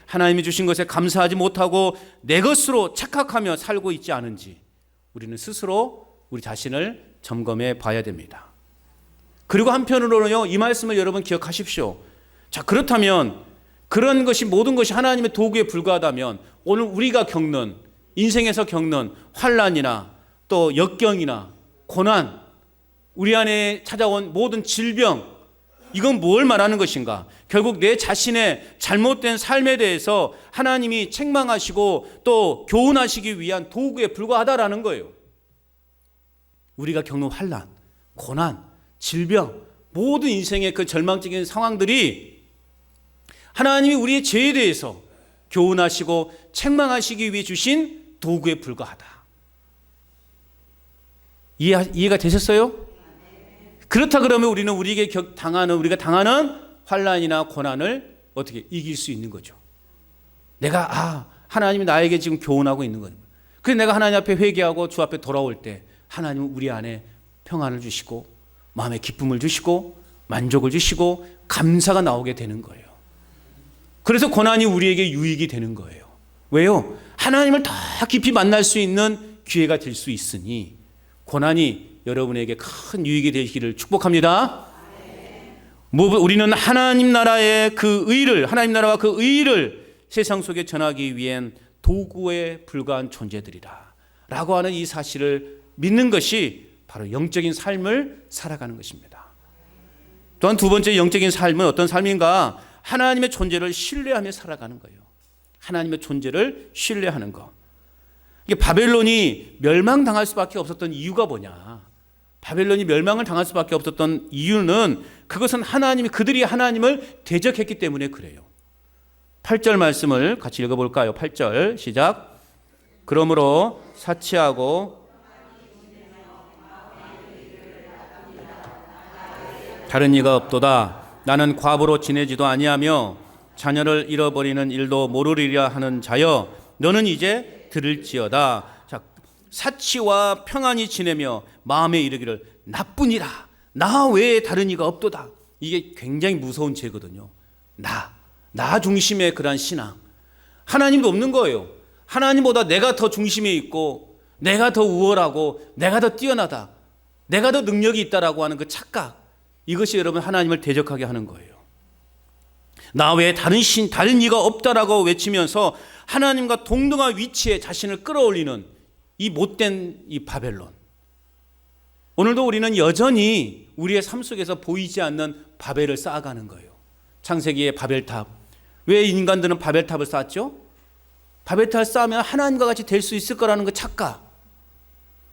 [SPEAKER 1] 하나님이 주신 것에 감사하지 못하고 내 것으로 착각하며 살고 있지 않은지 우리는 스스로 우리 자신을 점검해 봐야 됩니다. 그리고 한편으로는요, 이 말씀을 여러분 기억하십시오. 자, 그렇다면 그런 것이 모든 것이 하나님의 도구에 불과하다면 오늘 우리가 겪는 인생에서 겪는 환난이나 또 역경이나 고난, 우리 안에 찾아온 모든 질병, 이건 뭘 말하는 것인가? 결국 내 자신의 잘못된 삶에 대해서 하나님이 책망하시고 또 교훈하시기 위한 도구에 불과하다라는 거예요. 우리가 겪는 환난, 고난, 질병, 모든 인생의 그 절망적인 상황들이 하나님이 우리의 죄에 대해서 교훈하시고 책망하시기 위해 주신 도구에 불과하다. 이해가 되셨어요? 그렇다 그러면 우리는 우리가 당하는 환난이나 고난을 어떻게 이길 수 있는 거죠. 내가 하나님이 나에게 지금 교훈하고 있는 거예요. 그래서 내가 하나님 앞에 회개하고 주 앞에 돌아올 때 하나님은 우리 안에 평안을 주시고 마음의 기쁨을 주시고 만족을 주시고 감사가 나오게 되는 거예요. 그래서 고난이 우리에게 유익이 되는 거예요. 왜요? 하나님을 더 깊이 만날 수 있는 기회가 될 수 있으니 고난이 여러분에게 큰 유익이 되시기를 축복합니다. 우리는 하나님 나라의 그 의를, 하나님 나라와 그 의를 세상 속에 전하기 위한 도구에 불과한 존재들이다 라고 하는 이 사실을 믿는 것이 바로 영적인 삶을 살아가는 것입니다. 또한 두 번째 영적인 삶은 어떤 삶인가? 하나님의 존재를 신뢰하며 살아가는 거예요. 하나님의 존재를 신뢰하는 것. 이게 바벨론이 멸망당할 수밖에 없었던 이유가 뭐냐? 바벨론이 멸망을 당할 수밖에 없었던 이유는 그것은 그들이 하나님을 대적했기 때문에 그래요. 8절 말씀을 같이 읽어볼까요? 8절 시작. 그러므로 사치하고 다른 이가 없도다. 나는 과부로 지내지도 아니하며 자녀를 잃어버리는 일도 모르리라 하는 자여, 너는 이제 들을지어다. 자, 사치와 평안히 지내며 마음에 이르기를 나뿐이라, 나 외에 다른 이가 없도다. 이게 굉장히 무서운 죄거든요. 나 중심의 그러한 신앙. 하나님도 없는 거예요. 하나님보다 내가 더 중심에 있고 내가 더 우월하고 내가 더 뛰어나다, 내가 더 능력이 있다라고 하는 그 착각, 이것이 여러분 하나님을 대적하게 하는 거예요. 나 외에 다른 이가 없다라고 외치면서 하나님과 동등한 위치에 자신을 끌어올리는 이 못된 이 바벨론. 오늘도 우리는 여전히 우리의 삶 속에서 보이지 않는 바벨을 쌓아가는 거예요. 창세기의 바벨탑. 왜 인간들은 바벨탑을 쌓았죠? 바벨탑을 쌓으면 하나님과 같이 될 수 있을 거라는 그 착각.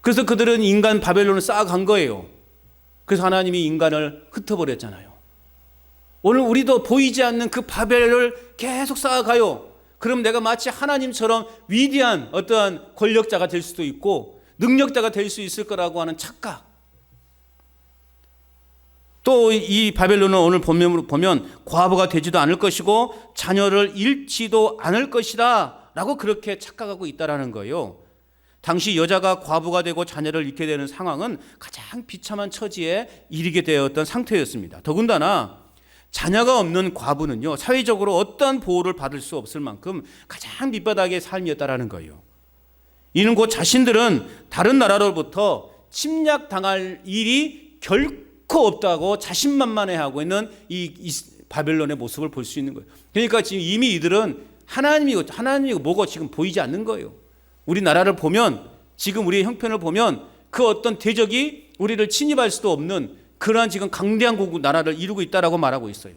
[SPEAKER 1] 그래서 그들은 인간 바벨론을 쌓아간 거예요. 그래서 하나님이 인간을 흩어버렸잖아요. 오늘 우리도 보이지 않는 그 바벨을 계속 쌓아가요. 그럼 내가 마치 하나님처럼 위대한 어떠한 권력자가 될 수도 있고 능력자가 될 수 있을 거라고 하는 착각. 또 이 바벨론은 오늘 보면 과부가 되지도 않을 것이고 자녀를 잃지도 않을 것이다 라고 그렇게 착각하고 있다라는 거예요. 당시 여자가 과부가 되고 자녀를 잃게 되는 상황은 가장 비참한 처지에 이르게 되었던 상태였습니다. 더군다나 자녀가 없는 과부는요, 사회적으로 어떠한 보호를 받을 수 없을 만큼 가장 밑바닥의 삶이었다라는 거예요. 이는 곧 자신들은 다른 나라로부터 침략당할 일이 결코 없다고 자신만만해하고 있는 이 바벨론의 모습을 볼 수 있는 거예요. 그러니까 지금 이미 이들은 하나님이고 뭐고 지금 보이지 않는 거예요. 우리나라를 보면, 지금 우리의 형편을 보면 그 어떤 대적이 우리를 침입할 수도 없는 그러한 지금 강대한 고국 나라를 이루고 있다라고 말하고 있어요.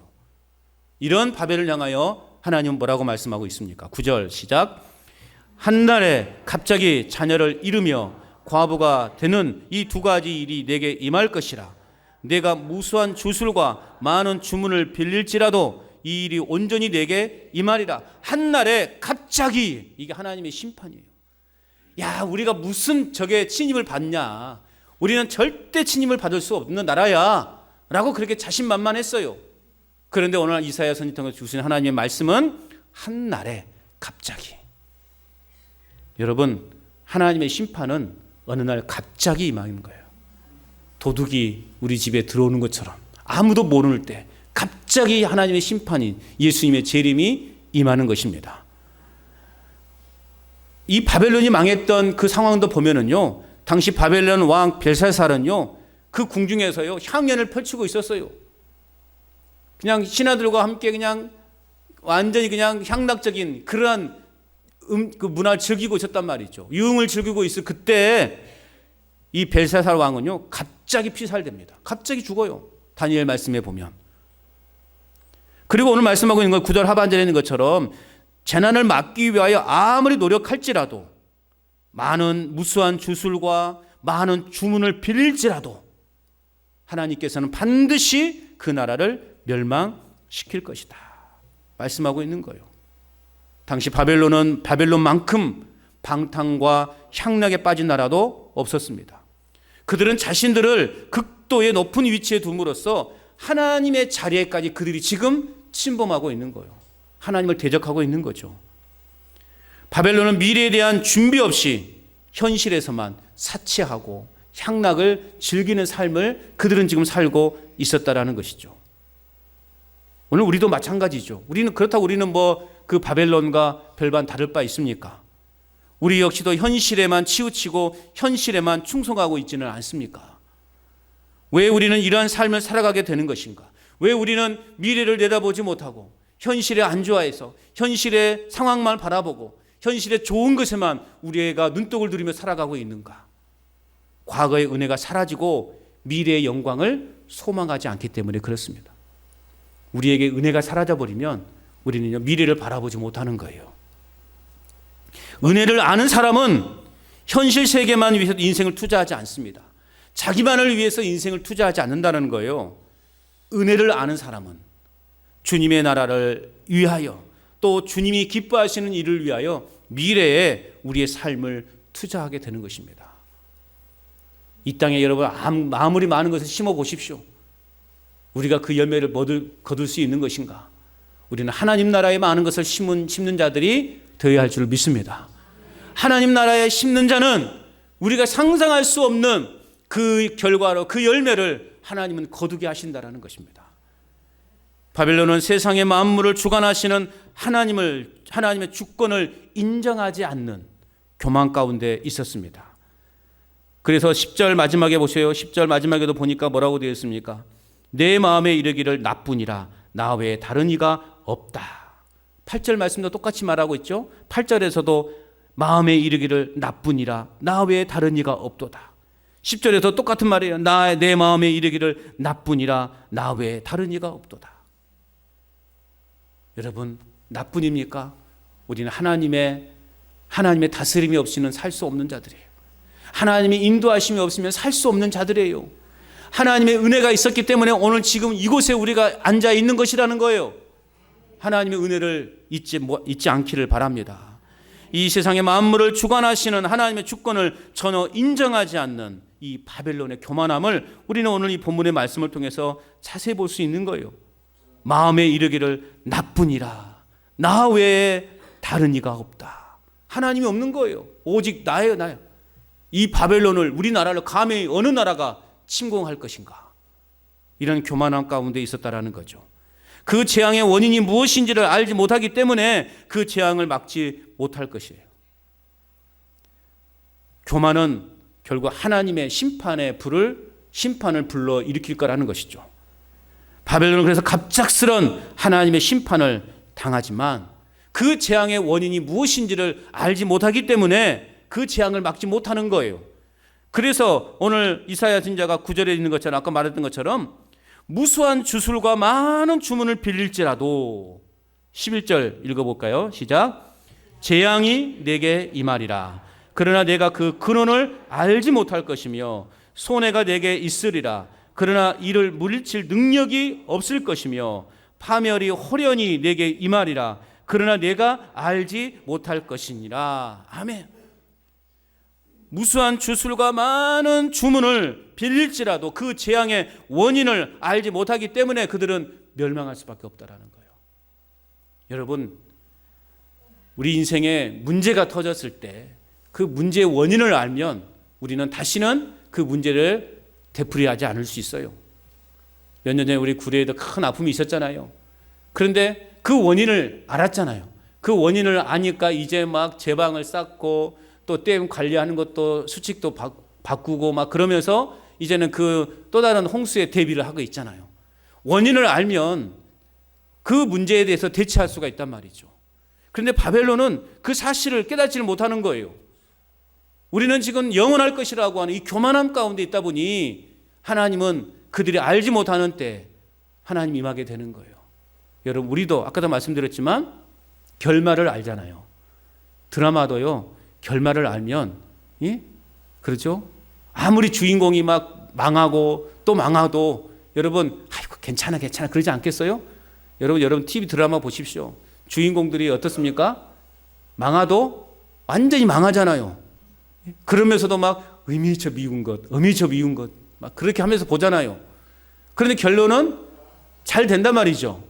[SPEAKER 1] 이런 바벨을 향하여 하나님은 뭐라고 말씀하고 있습니까? 9절 시작. 한날에 갑자기 자녀를 잃으며 과부가 되는 이 두 가지 일이 내게 임할 것이라. 내가 무수한 주술과 많은 주문을 빌릴지라도 이 일이 온전히 내게 임하리라. 한날에 갑자기, 이게 하나님의 심판이에요. 야, 우리가 무슨 적의 침입을 받냐, 우리는 절대 침입을 받을 수 없는 나라야 라고 그렇게 자신만만했어요. 그런데 오늘 이사야 선지자 통해서 주신 하나님의 말씀은 한날에 갑자기. 여러분, 하나님의 심판은 어느 날 갑자기 임하는 거예요. 도둑이 우리 집에 들어오는 것처럼 아무도 모를 때 갑자기 하나님의 심판인 예수님의 재림이 임하는 것입니다. 이 바벨론이 망했던 그 상황도 보면은요, 당시 바벨론 왕 벨사살은요, 그 궁중에서요 향연을 펼치고 있었어요. 그냥 신하들과 함께 그냥 완전히 그냥 향락적인 그러한 그 문화를 즐기고 있었단 말이죠. 유흥을 즐기고 있을 그때 이 벨사살 왕은요 갑자기 피살됩니다. 갑자기 죽어요. 다니엘 말씀에 보면. 그리고 오늘 말씀하고 있는 건 9절 하반절에 있는 것처럼 재난을 막기 위하여 아무리 노력할지라도 많은 무수한 주술과 많은 주문을 빌릴지라도 하나님께서는 반드시 그 나라를 멸망시킬 것이다 말씀하고 있는 거예요. 당시 바벨론은 바벨론만큼 방탕과 향락에 빠진 나라도 없었습니다. 그들은 자신들을 극도의 높은 위치에 둠으로써 하나님의 자리에까지 그들이 지금 침범하고 있는 거예요. 하나님을 대적하고 있는 거죠. 바벨론은 미래에 대한 준비 없이 현실에서만 사치하고 향락을 즐기는 삶을 그들은 지금 살고 있었다라는 것이죠. 오늘 우리도 마찬가지죠. 우리는 뭐 그 바벨론과 별반 다를 바 있습니까? 우리 역시도 현실에만 치우치고 현실에만 충성하고 있지는 않습니까? 왜 우리는 이러한 삶을 살아가게 되는 것인가? 왜 우리는 미래를 내다보지 못하고 현실에 안주하여서 현실의 상황만 바라보고 현실의 좋은 것에만 우리가 눈독을 들이며 살아가고 있는가? 과거의 은혜가 사라지고 미래의 영광을 소망하지 않기 때문에 그렇습니다. 우리에게 은혜가 사라져버리면 우리는 미래를 바라보지 못하는 거예요. 은혜를 아는 사람은 현실 세계만 위해서 인생을 투자하지 않습니다. 자기만을 위해서 인생을 투자하지 않는다는 거예요. 은혜를 아는 사람은 주님의 나라를 위하여 또 주님이 기뻐하시는 일을 위하여 미래에 우리의 삶을 투자하게 되는 것입니다. 이 땅에 여러분 아무리 많은 것을 심어 보십시오. 우리가 그 열매를 거둘 수 있는 것인가? 우리는 하나님 나라에 많은 것을 심는 자들이 되어야 할 줄 믿습니다. 하나님 나라에 심는 자는 우리가 상상할 수 없는 그 결과로 그 열매를 하나님은 거두게 하신다라는 것입니다. 바벨론은 세상의 만물을 주관하시는 하나님의 주권을 인정하지 않는 교만 가운데 있었습니다. 그래서 10절 마지막에 보세요. 10절 마지막에도 보니까 뭐라고 되어 있습니까? 내 마음에 이르기를 나뿐이라 나 외에 다른 이가 없다. 8절 말씀도 똑같이 말하고 있죠. 8절에서도 마음에 이르기를 나뿐이라 나 외에 다른 이가 없도다. 10절에서 똑같은 말이에요. 내 마음에 이르기를 나뿐이라 나 외에 다른 이가 없도다. 여러분 나뿐입니까? 우리는 하나님의 다스림이 없이는 살 수 없는 자들이에요. 하나님의 인도하심이 없으면 살 수 없는 자들이에요. 하나님의 은혜가 있었기 때문에 오늘 지금 이곳에 우리가 앉아 있는 것이라는 거예요. 하나님의 은혜를 잊지 않기를 바랍니다. 이 세상의 만물을 주관하시는 하나님의 주권을 전혀 인정하지 않는 이 바벨론의 교만함을 우리는 오늘 이 본문의 말씀을 통해서 자세히 볼 수 있는 거예요. 마음에 이르기를 나뿐이라 나 외에 다른 이가 없다. 하나님이 없는 거예요. 오직 나예요. 이 바벨론을 우리나라를 감히 어느 나라가 침공할 것인가? 이런 교만함 가운데 있었다라는 거죠. 그 재앙의 원인이 무엇인지를 알지 못하기 때문에 그 재앙을 막지 못할 것이에요. 교만은 결국 하나님의 심판을 불러 일으킬 거라는 것이죠. 바벨론은 그래서 갑작스런 하나님의 심판을 당하지만 그 재앙의 원인이 무엇인지를 알지 못하기 때문에 그 재앙을 막지 못하는 거예요. 그래서 오늘 이사야 선지자가 9절에 있는 것처럼 아까 말했던 것처럼 무수한 주술과 많은 주문을 빌릴지라도 11절 읽어볼까요? 시작. 재앙이 내게 임하리라. 그러나 내가 그 근원을 알지 못할 것이며 손해가 내게 있으리라. 그러나 이를 물리칠 능력이 없을 것이며 파멸이 호련히 내게 임하리라. 그러나 내가 알지 못할 것이니라. 아멘. 무수한 주술과 많은 주문을 빌릴지라도 그 재앙의 원인을 알지 못하기 때문에 그들은 멸망할 수밖에 없다라는 거예요. 여러분, 우리 인생에 문제가 터졌을 때 그 문제의 원인을 알면 우리는 다시는 그 문제를 되풀이하지 않을 수 있어요. 몇 년 전에 우리 구례에도 큰 아픔이 있었잖아요. 그런데 그 원인을 알았잖아요. 그 원인을 아니까 이제 막 제방을 쌓고 또 댐 관리하는 것도 수칙도 바꾸고 막 그러면서 이제는 그 또 다른 홍수에 대비를 하고 있잖아요. 원인을 알면 그 문제에 대해서 대처할 수가 있단 말이죠. 그런데 바벨론은 그 사실을 깨닫지를 못하는 거예요. 우리는 지금 영원할 것이라고 하는 이 교만함 가운데 있다 보니 하나님은 그들이 알지 못하는 때 하나님 임하게 되는 거예요. 여러분, 우리도 아까도 말씀드렸지만 결말을 알잖아요. 드라마도요, 결말을 알면, 예? 그렇죠? 아무리 주인공이 막 망하고 또 망하도 여러분, 아이고, 괜찮아, 그러지 않겠어요? 여러분 TV 드라마 보십시오. 주인공들이 어떻습니까? 망하도 완전히 망하잖아요. 그러면서도 막 의미쳐 미운 것, 막 그렇게 하면서 보잖아요. 그런데 결론은 잘 된단 말이죠.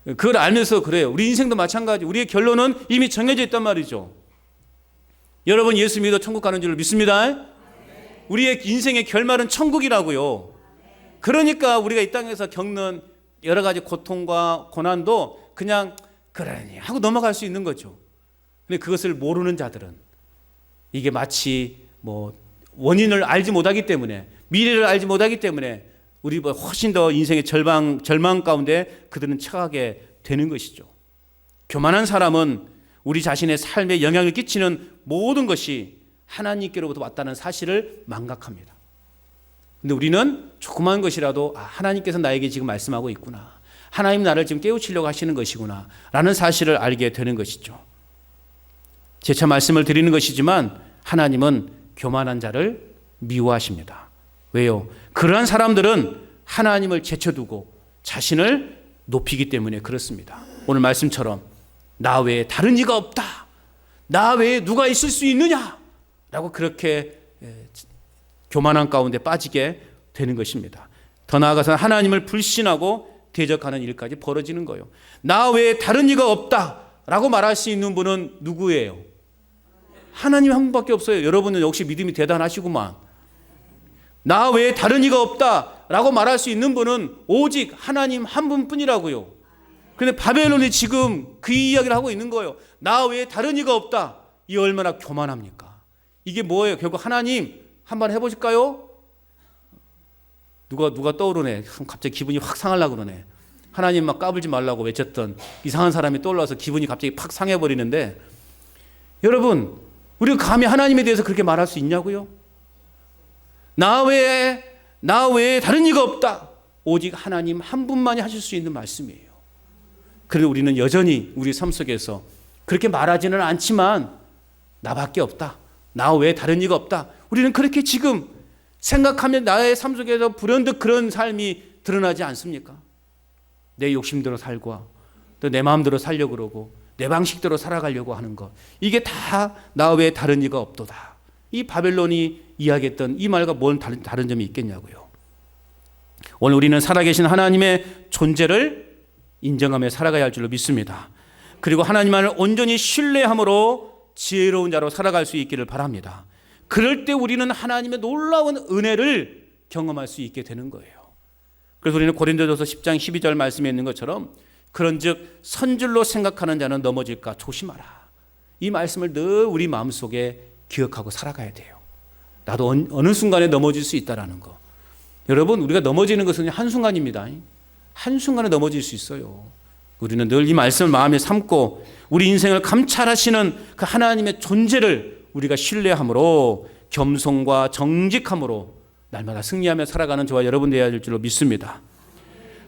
[SPEAKER 1] 그걸 알면서 그래요. 우리 인생도 마찬가지. 우리의 결론은 이미 정해져 있단 말이죠. 여러분, 예수 믿어 천국 가는 줄 믿습니다. 우리의 인생의 결말은 천국이라고요. 그러니까 우리가 이 땅에서 겪는 여러 가지 고통과 고난도 그냥 그러니 하고 넘어갈 수 있는 거죠. 근데 그것을 모르는 자들은 이게 마치 뭐 원인을 알지 못하기 때문에, 미래를 알지 못하기 때문에 우리보다 훨씬 더 인생의 절망 가운데 그들은 처하게 되는 것이죠. 교만한 사람은 우리 자신의 삶에 영향을 끼치는 모든 것이 하나님께로부터 왔다는 사실을 망각합니다. 근데 우리는 조그마한 것이라도 하나님께서 나에게 지금 말씀하고 있구나, 하나님 나를 지금 깨우치려고 하시는 것이구나 라는 사실을 알게 되는 것이죠. 재차 말씀을 드리는 것이지만 하나님은 교만한 자를 미워하십니다. 왜요? 그러한 사람들은 하나님을 제쳐두고 자신을 높이기 때문에 그렇습니다. 오늘 말씀처럼 나 외에 다른 이가 없다, 나 외에 누가 있을 수 있느냐 라고 그렇게 교만한 가운데 빠지게 되는 것입니다. 더 나아가서는 하나님을 불신하고 대적하는 일까지 벌어지는 거예요. 나 외에 다른 이가 없다 라고 말할 수 있는 분은 누구예요? 하나님 한 분밖에 없어요. 여러분은 역시 믿음이 대단하시구만. 나 외에 다른 이가 없다 라고 말할 수 있는 분은 오직 하나님 한 분뿐이라고요. 그런데 바벨론이 지금 그 이야기를 하고 있는 거예요. 나 외에 다른 이가 없다. 이 얼마나 교만합니까? 이게 뭐예요? 결국 하나님 한번 해보실까요? 누가 떠오르네. 갑자기 기분이 확 상하려고 그러네. 하나님 막 까불지 말라고 외쳤던 이상한 사람이 떠올라서 기분이 갑자기 팍 상해버리는데, 여러분, 우리가 감히 하나님에 대해서 그렇게 말할 수 있냐고요? 나 외에 다른 이가 없다. 오직 하나님 한 분만이 하실 수 있는 말씀이에요. 그런데 우리는 여전히 우리 삶 속에서 그렇게 말하지는 않지만 나밖에 없다, 나 외에 다른 이가 없다, 우리는 그렇게 지금 생각하면 나의 삶 속에서 불현듯 그런 삶이 드러나지 않습니까? 내 욕심대로 살고 또 내 마음대로 살려고 그러고 내 방식대로 살아가려고 하는 것, 이게 다 나 외에 다른 이가 없도다. 이 바벨론이 이야기했던 이 말과 뭔 다른 점이 있겠냐고요. 오늘 우리는 살아계신 하나님의 존재를 인정하며 살아가야 할 줄로 믿습니다. 그리고 하나님만을 온전히 신뢰함으로 지혜로운 자로 살아갈 수 있기를 바랍니다. 그럴 때 우리는 하나님의 놀라운 은혜를 경험할 수 있게 되는 거예요. 그래서 우리는 고린도전서 10장 12절 말씀에 있는 것처럼 그런즉 선줄로 생각하는 자는 넘어질까 조심하라. 이 말씀을 늘 우리 마음속에 기억하고 살아가야 돼요. 나도 어느 순간에 넘어질 수 있다라는 거. 여러분, 우리가 넘어지는 것은 한순간입니다. 한순간에 넘어질 수 있어요. 우리는 늘 이 말씀을 마음에 삼고 우리 인생을 감찰하시는 그 하나님의 존재를 우리가 신뢰함으로 겸손과 정직함으로 날마다 승리하며 살아가는 저와 여러분 되어야 될 줄로 믿습니다.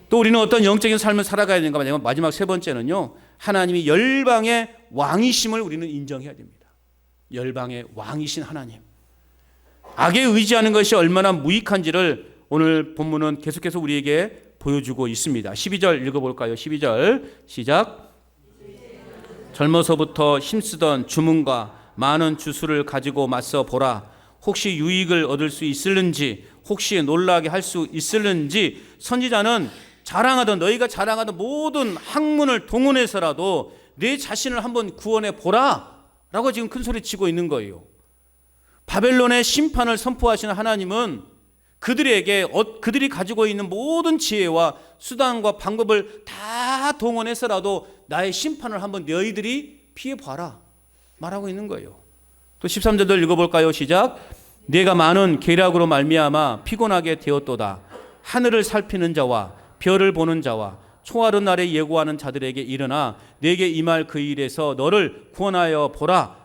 [SPEAKER 1] 또 우리는 어떤 영적인 삶을 살아가야 되는가? 마지막 세 번째는요, 하나님이 열방의 왕이심을 우리는 인정해야 됩니다. 열방의 왕이신 하나님, 악에 의지하는 것이 얼마나 무익한지를 오늘 본문은 계속해서 우리에게 보여주고 있습니다. 12절 읽어볼까요? 12절 시작. 젊어서부터 힘쓰던 주문과 많은 주술을 가지고 맞서 보라. 혹시 유익을 얻을 수 있을는지, 혹시 놀라게 할 수 있을는지. 선지자는 너희가 자랑하던 모든 학문을 동원해서라도 내 자신을 한번 구원해 보라 라고 지금 큰 소리 치고 있는 거예요. 바벨론의 심판을 선포하시는 하나님은 그들이 가지고 있는 모든 지혜와 수단과 방법을 다 동원해서라도 나의 심판을 한번 너희들이 피해봐라 말하고 있는 거예요. 또 13절도 읽어볼까요? 시작. 내가 많은 계략으로 말미암아 피곤하게 되었도다. 하늘을 살피는 자와 별을 보는 자와 초하루 날에 예고하는 자들에게 일어나 내게 임할 그 일에서 너를 구원하여 보라.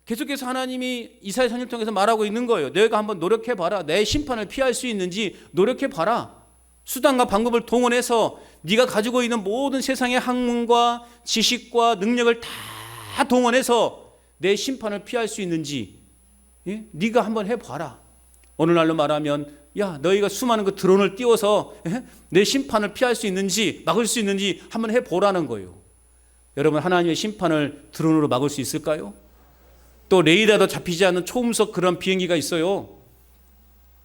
[SPEAKER 1] 계속해서 하나님이 이사야 선지를 통해서 말하고 있는 거예요. 내가 한번 노력해봐라. 내 심판을 피할 수 있는지 노력해봐라. 수단과 방법을 동원해서 네가 가지고 있는 모든 세상의 학문과 지식과 능력을 다 동원해서 내 심판을 피할 수 있는지 네가 한번 해봐라. 오늘날로 말하면 야, 너희가 수많은 그 드론을 띄워서 내 심판을 피할 수 있는지 막을 수 있는지 한번 해보라는 거예요. 여러분, 하나님의 심판을 드론으로 막을 수 있을까요? 또 레이더도 잡히지 않는 초음속 그런 비행기가 있어요.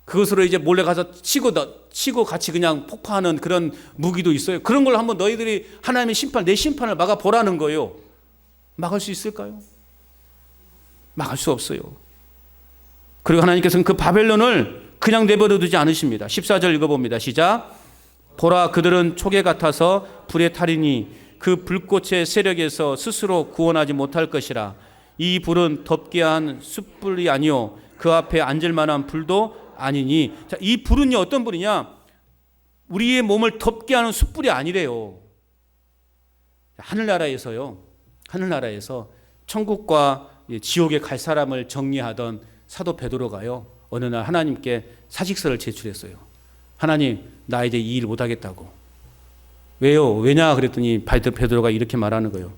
[SPEAKER 1] 그것으로 이제 몰래 가서 치고 같이 그냥 폭파하는 그런 무기도 있어요. 그런 걸 한번 너희들이 하나님의 심판, 내 심판을 막아보라는 거예요. 막을 수 있을까요? 막을 수 없어요. 그리고 하나님께서는 그 바벨론을 그냥 내버려 두지 않으십니다. 14절 읽어봅니다. 시작. 보라, 그들은 촉에 같아서 불에 타리니 그 불꽃의 세력에서 스스로 구원하지 못할 것이라. 이 불은 덮게 한 숯불이 아니요 그 앞에 앉을 만한 불도 아니니. 자, 이 불은요 어떤 불이냐? 우리의 몸을 덮게 하는 숯불이 아니래요. 하늘나라에서 천국과 지옥에 갈 사람을 정리하던 사도 베드로가요 어느 날 하나님께 사직서를 제출했어요. 하나님, 나 이제 이 일 못하겠다고. 왜요? 왜냐 그랬더니 베드로가 이렇게 말하는 거예요.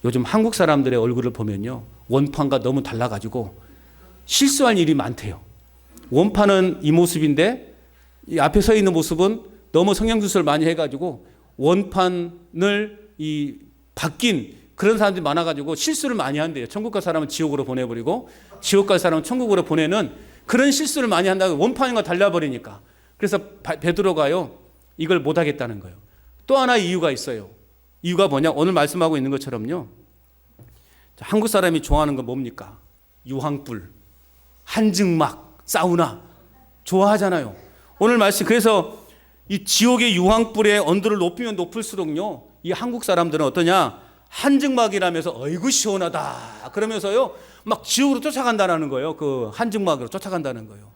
[SPEAKER 1] 요즘 한국 사람들의 얼굴을 보면요 원판과 너무 달라가지고 실수할 일이 많대요. 원판은 이 모습인데 이 앞에 서 있는 모습은 너무 성형수술을 많이 해가지고 원판을 바뀐 그런 사람들이 많아가지고 실수를 많이 한대요. 천국 갈 사람은 지옥으로 보내버리고 지옥 갈 사람은 천국으로 보내는 그런 실수를 많이 한다고. 원판과 달라버리니까. 그래서 베드로가요 이걸 못하겠다는 거예요. 또 하나의 이유가 있어요. 이유가 뭐냐? 오늘 말씀하고 있는 것처럼요 한국 사람이 좋아하는 건 뭡니까? 유황불, 한증막, 사우나 좋아하잖아요. 오늘 말씀, 그래서 이 지옥의 유황불의 온도를 높이면 높을수록요 이 한국 사람들은 어떠냐? 한증막이라면서 어이구 시원하다 그러면서요 막 지옥으로 쫓아간다는 거예요. 그 한증막으로 쫓아간다는 거예요.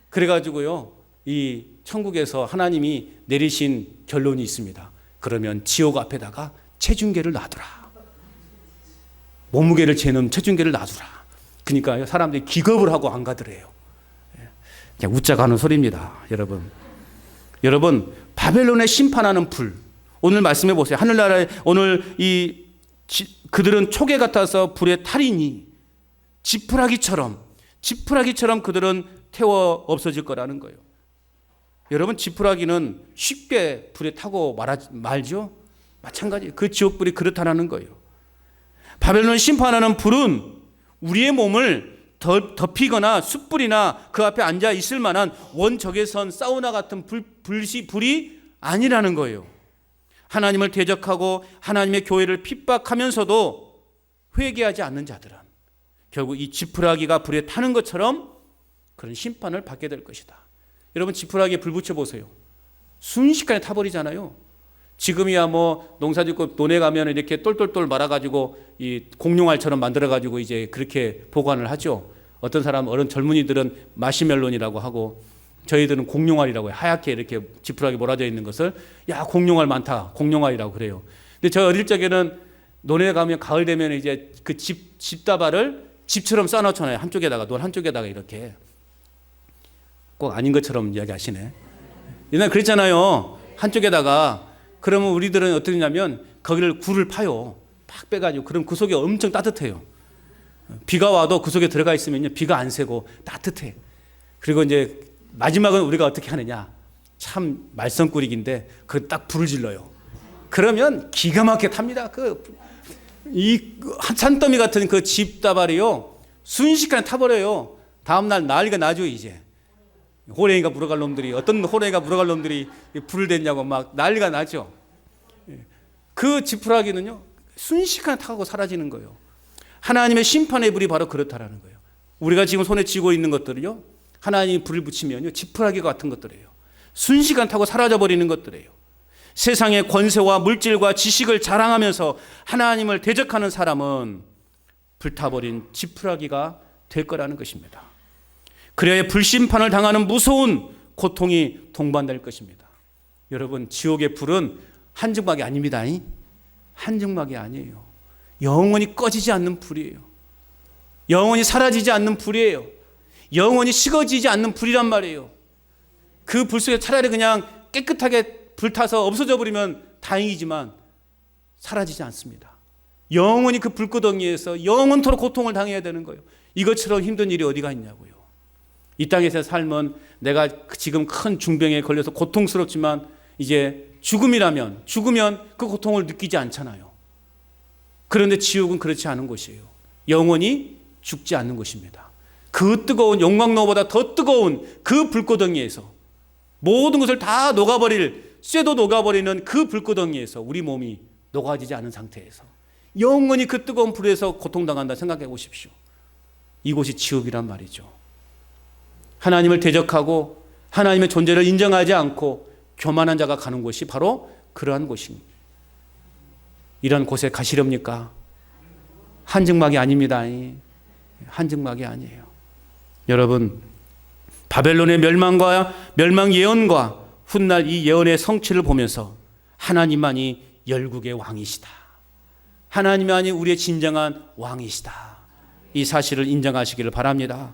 [SPEAKER 1] 그래가지고요 이 천국에서 하나님이 내리신 결론이 있습니다. 그러면 지옥 앞에다가 체중계를 놔두라. 몸무게를 재는 체중계를 놔두라. 그러니까 사람들이 기겁을 하고 안 가더래요. 그냥 웃자고 하는 소리입니다. 여러분 바벨론의 심판하는 불, 오늘 말씀해 보세요. 하늘나라에 오늘 그들은 촉에 같아서 불에 타리니 지푸라기처럼 그들은 태워 없어질 거라는 거예요. 여러분, 지푸라기는 쉽게 불에 타고 말죠. 마찬가지. 그 지옥불이 그렇다는 거예요. 바벨론을 심판하는 불은 우리의 몸을 덮이거나 숯불이나 그 앞에 앉아 있을 만한 원적외선 사우나 같은 불이 아니라는 거예요. 하나님을 대적하고 하나님의 교회를 핍박하면서도 회개하지 않는 자들은 결국 이 지푸라기가 불에 타는 것처럼 그런 심판을 받게 될 것이다. 여러분, 지푸라기에 불 붙여보세요. 순식간에 타버리잖아요. 지금이야 뭐 농사짓고 논에 가면 이렇게 똘똘똘 말아가지고 이 공룡알처럼 만들어가지고 이제 그렇게 보관을 하죠. 어떤 어른 젊은이들은 마시멜론이라고 하고 저희들은 공룡알이라고 해요. 하얗게 이렇게 지푸라기 몰아져 있는 것을 야, 공룡알 많다, 공룡알이라고 그래요. 근데 저 어릴 적에는 논에 가면 가을 되면 이제 그 집다발을 집처럼 쌓아놓잖아요. 한쪽에다가, 논 한쪽에다가 이렇게. 꼭 아닌 것처럼 이야기하시네. 옛날에 그랬잖아요. 한쪽에다가. 그러면 우리들은 어떻게 하냐면 거기를 굴을 파요. 팍 빼가지고. 그럼 그 속에 엄청 따뜻해요. 비가 와도 그 속에 들어가 있으면요 비가 안 새고 따뜻해. 그리고 이제 마지막은 우리가 어떻게 하느냐, 참 말썽꾸리기인데 그 딱 불을 질러요. 그러면 기가 막히게 탑니다. 이 산더미 같은 그 집다발이요 순식간에 타버려요. 다음날 난리가 나죠. 이제 호랭이가 물어갈 놈들이, 어떤 호랭이가 물어갈 놈들이 불을 댔냐고 막 난리가 나죠. 그 지푸라기는요 순식간에 타고 사라지는 거예요. 하나님의 심판의 불이 바로 그렇다라는 거예요. 우리가 지금 손에 쥐고 있는 것들을요 하나님이 불을 붙이면요 지푸라기 같은 것들이에요. 순식간 타고 사라져버리는 것들이에요. 세상의 권세와 물질과 지식을 자랑하면서 하나님을 대적하는 사람은 불타버린 지푸라기가 될 거라는 것입니다. 그래야 불심판을 당하는 무서운 고통이 동반될 것입니다. 여러분, 지옥의 불은 한증막이 아닙니다. 한증막이 아니에요. 영원히 꺼지지 않는 불이에요. 영원히 사라지지 않는 불이에요. 영원히 식어지지 않는 불이란 말이에요. 그 불 속에 차라리 그냥 깨끗하게 불타서 없어져 버리면 다행이지만 사라지지 않습니다. 영원히 그 불구덩이에서 영원토록 고통을 당해야 되는 거예요. 이것처럼 힘든 일이 어디가 있냐고요. 이 땅에서의 삶은 내가 지금 큰 중병에 걸려서 고통스럽지만 이제 죽으면 그 고통을 느끼지 않잖아요. 그런데 지옥은 그렇지 않은 곳이에요. 영원히 죽지 않는 곳입니다. 그 뜨거운 용광로보다 더 뜨거운 그 불구덩이에서 모든 것을 다 쇠도 녹아버리는 그 불구덩이에서 우리 몸이 녹아지지 않은 상태에서 영원히 그 뜨거운 불에서 고통당한다 생각해 보십시오. 이곳이 지옥이란 말이죠. 하나님을 대적하고 하나님의 존재를 인정하지 않고 교만한 자가 가는 곳이 바로 그러한 곳입니다. 이런 곳에 가시렵니까? 한증막이 아닙니다. 한증막이 아니에요. 여러분, 바벨론의 멸망 예언과 훗날 이 예언의 성취를 보면서 하나님만이 열국의 왕이시다. 하나님만이 우리의 진정한 왕이시다. 이 사실을 인정하시기를 바랍니다.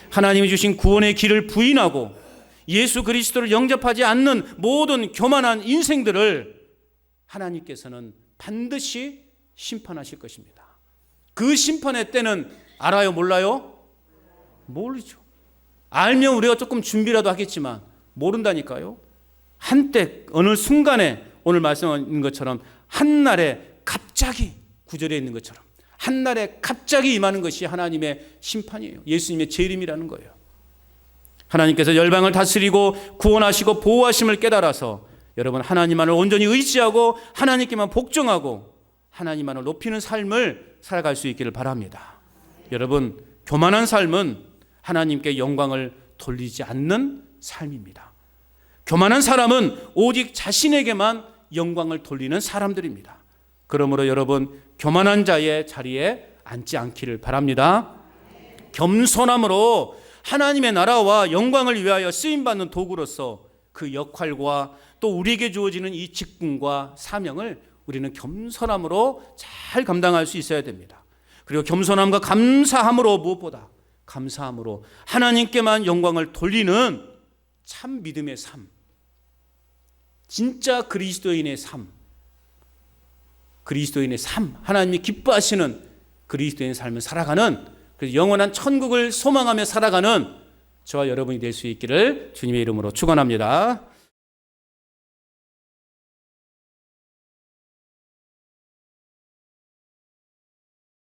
[SPEAKER 1] 하나님이 주신 구원의 길을 부인하고 예수 그리스도를 영접하지 않는 모든 교만한 인생들을 하나님께서는 반드시 심판하실 것입니다. 그 심판의 때는 알아요? 몰라요? 모르죠. 알면 우리가 조금 준비라도 하겠지만 모른다니까요. 한때 어느 순간에 오늘 말씀하신 것처럼 한날에 갑자기 구절에 있는 것처럼 한날에 갑자기 임하는 것이 하나님의 심판이에요. 예수님의 재림이라는 거예요. 하나님께서 열방을 다스리고 구원하시고 보호하심을 깨달아서 여러분 하나님만을 온전히 의지하고 하나님께만 복종하고 하나님만을 높이는 삶을 살아갈 수 있기를 바랍니다. 여러분, 교만한 삶은 하나님께 영광을 돌리지 않는 삶입니다. 교만한 사람은 오직 자신에게만 영광을 돌리는 사람들입니다. 그러므로 여러분, 교만한 자의 자리에 앉지 않기를 바랍니다. 겸손함으로 하나님의 나라와 영광을 위하여 쓰임받는 도구로서 그 역할과 또 우리에게 주어지는 이 직분과 사명을 우리는 겸손함으로 잘 감당할 수 있어야 됩니다. 그리고 겸손함과 감사함으로, 무엇보다 감사함으로 하나님께만 영광을 돌리는 참 믿음의 삶, 진짜 그리스도인의 삶, 하나님이 기뻐하시는 그리스도인의 삶을 살아가는, 그래서 영원한 천국을 소망하며 살아가는 저와 여러분이 될 수 있기를 주님의 이름으로 축원합니다.